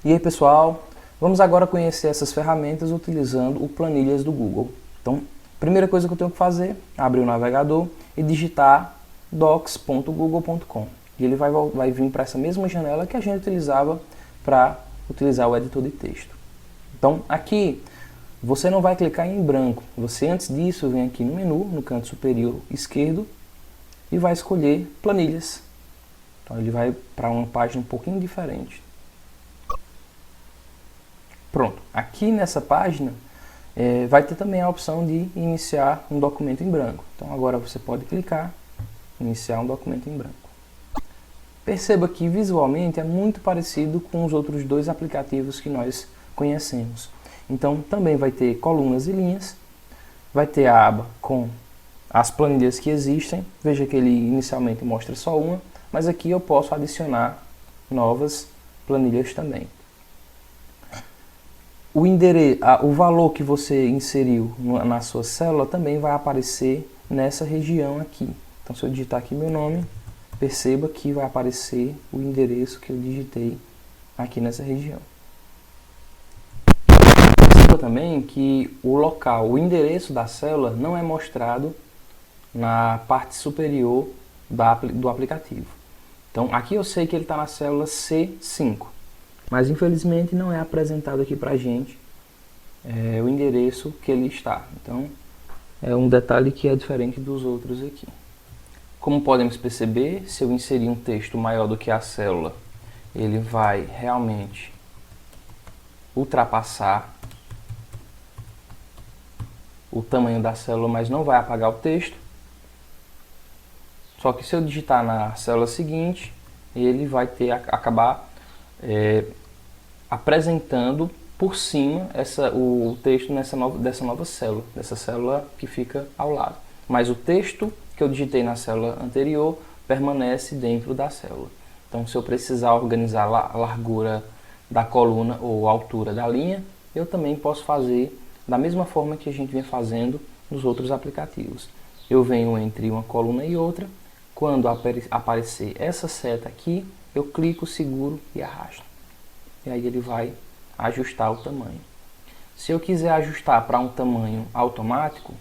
E aí pessoal, vamos agora conhecer essas ferramentas utilizando o Planilhas do Google. Então, primeira coisa que eu tenho que fazer, abrir o navegador e digitar docs.google.com. E ele vai vir para essa mesma janela que a gente utilizava para utilizar o editor de texto. Então, aqui você não vai clicar em branco. Você, antes disso, vem aqui no menu, no canto superior esquerdo, e vai escolher Planilhas. Então, ele vai para uma página um pouquinho diferente. Pronto, aqui nessa página vai ter também a opção de iniciar um documento em branco. Então agora você pode clicar em iniciar um documento em branco. Perceba que visualmente é muito parecido com os outros dois aplicativos que nós conhecemos. Então também vai ter colunas e linhas, vai ter a aba com as planilhas que existem. Veja que ele inicialmente mostra só uma, mas aqui eu posso adicionar novas planilhas também. O valor que você inseriu na sua célula também vai aparecer nessa região aqui. Então, se eu digitar aqui meu nome, perceba que vai aparecer o endereço que eu digitei aqui nessa região. Perceba também que o local, o endereço da célula não é mostrado na parte superior do aplicativo. Então, aqui eu sei que ele está na célula C5. Mas infelizmente não é apresentado aqui para a gente o endereço que ele está. Então é um detalhe que é diferente dos outros aqui. Como podemos perceber, se eu inserir um texto maior do que a célula, ele vai realmente ultrapassar o tamanho da célula, mas não vai apagar o texto. Só que se eu digitar na célula seguinte, ele vai acabar apresentando por cima o texto dessa nova célula, dessa célula que fica ao lado. Mas o texto que eu digitei na célula anterior permanece dentro da célula. Então, se eu precisar organizar a largura da coluna ou a altura da linha, eu também posso fazer da mesma forma que a gente vem fazendo nos outros aplicativos. Eu venho entre uma coluna e outra. Quando aparecer essa seta aqui, eu clico, seguro e arrasto. E aí ele vai ajustar o tamanho. Se eu quiser ajustar para um tamanho automático,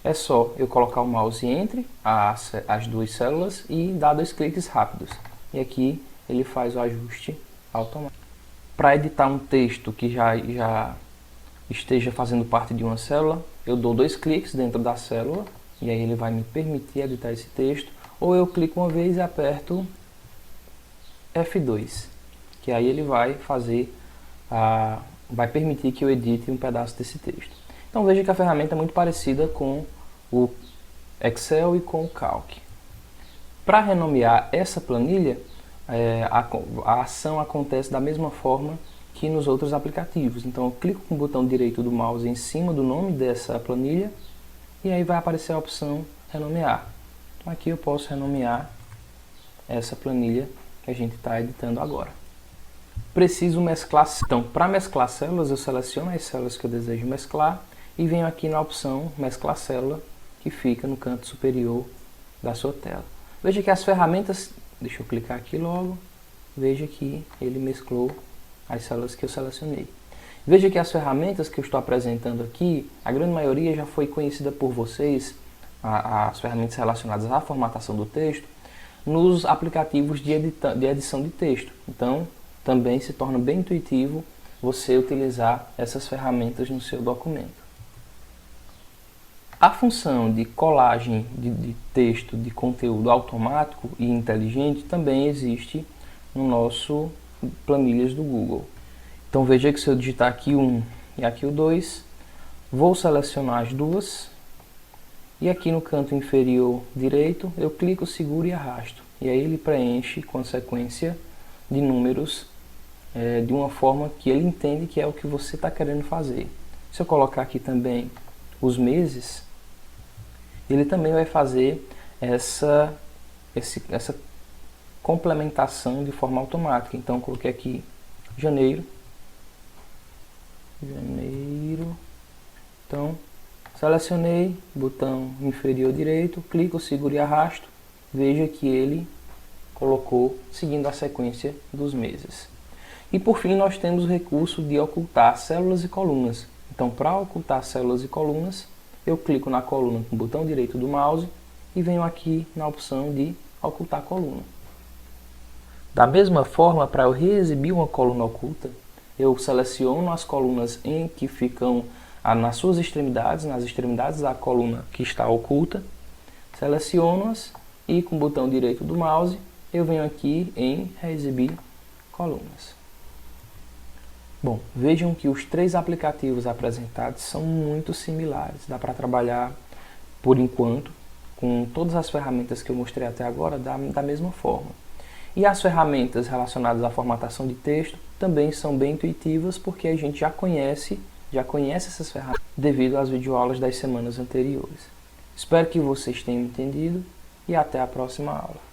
é só eu colocar o mouse entre as duas células e dar 2 cliques rápidos. E aqui ele faz o ajuste automático. Para editar um texto que já esteja fazendo parte de uma célula, eu dou 2 cliques dentro da célula e aí ele vai me permitir editar esse texto. Ou eu clico uma vez e aperto F2. Que aí ele vai vai permitir que eu edite um pedaço desse texto. Então veja que a ferramenta é muito parecida com o Excel e com o Calc. Para renomear essa planilha, a ação acontece da mesma forma que nos outros aplicativos. Então eu clico com o botão direito do mouse em cima do nome dessa planilha e aí vai aparecer a opção renomear. Então aqui eu posso renomear essa planilha que a gente está editando agora. Preciso mesclar. Então, para mesclar células, eu seleciono as células que eu desejo mesclar e venho aqui na opção mesclar célula, que fica no canto superior da sua tela. Veja que as ferramentas, deixa eu clicar aqui logo, veja que ele mesclou as células que eu selecionei. Veja que as ferramentas que eu estou apresentando aqui, a grande maioria já foi conhecida por vocês, as ferramentas relacionadas à formatação do texto, nos aplicativos de edição de texto. Então, também se torna bem intuitivo você utilizar essas ferramentas no seu documento. A função de colagem de texto, de conteúdo automático e inteligente também existe no nosso Planilhas do Google. Então veja que se eu digitar aqui 1 e aqui o 2, vou selecionar as duas e aqui no canto inferior direito eu clico, seguro e arrasto. E aí ele preenche com a sequência de números de uma forma que ele entende que é o que você está querendo fazer. Se eu colocar aqui também os meses, ele também vai fazer essa complementação de forma automática. Então eu coloquei aqui janeiro. Então selecionei, botão inferior direito, clico, seguro e arrasto. Veja que ele colocou seguindo a sequência dos meses. E por fim nós temos o recurso de ocultar células e colunas. Então, para ocultar células e colunas, eu clico na coluna com o botão direito do mouse e venho aqui na opção de ocultar coluna. Da mesma forma, para eu reexibir uma coluna oculta, eu seleciono as colunas em que ficam nas suas extremidades, nas extremidades da coluna que está oculta, seleciono-as e com o botão direito do mouse eu venho aqui em reexibir colunas. Bom, vejam que os três aplicativos apresentados são muito similares. Dá para trabalhar, por enquanto, com todas as ferramentas que eu mostrei até agora da mesma forma. E as ferramentas relacionadas à formatação de texto também são bem intuitivas, porque a gente já conhece essas ferramentas devido às videoaulas das semanas anteriores. Espero que vocês tenham entendido e até a próxima aula.